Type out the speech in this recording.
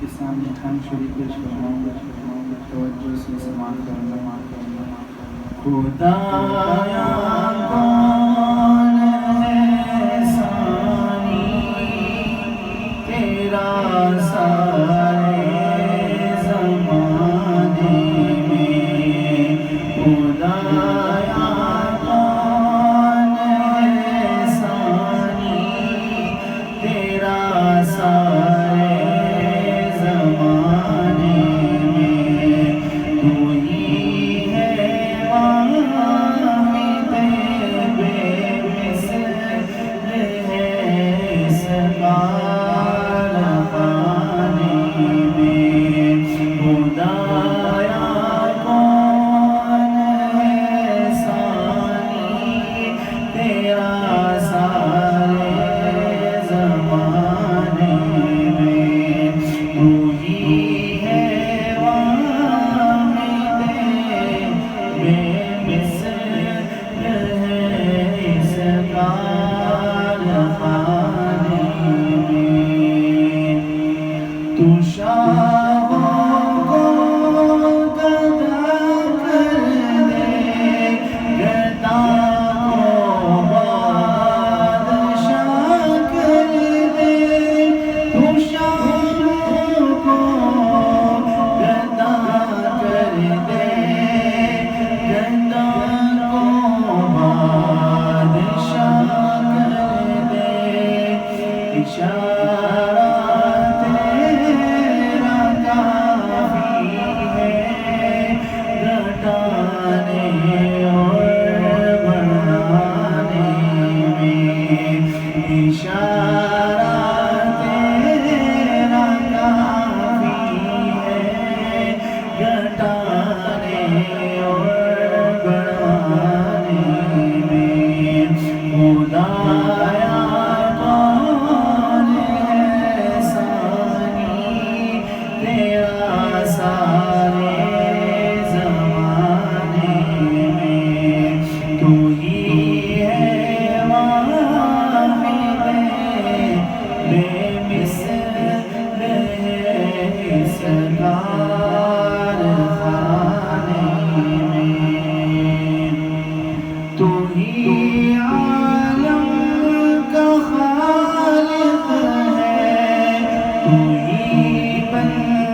کے سامنے ہم شریک پیش فرماؤں گا، توجہ سے سماعت کرنا۔ خدایا کون ہے ثانی تیرا سارے زمانے میں، خدایا کون ہے ثانی تیرا سارے زمانے میں، تو ہی ہے واحد بے مثل ہے اس کارخانے میں، خدایا کون ہے ثانی تیرا سارے زمانے میں، تو ہی ہے واحد بے مثل ہے اس کارخانے میں، تو شاہوں کو گدا کر دے، گدا کو بادشاہ کر دے، تو شاہوں کو گدا کر دے، گدا کو بادشاہ کر دے، اشارہ تیرا کافی ہے گھٹانے اور بڑھانے میں، اشارہ تیرا کافی ہے گھٹانے اور بڑھانے میں، خدایا کون ہے ثانی تیرا سارے زمانے میں، تو ہی ہے واحد بے مثل ہے اس کارخانے میں، تو ہی عالم کا خالق ہے، تو ہی بندہ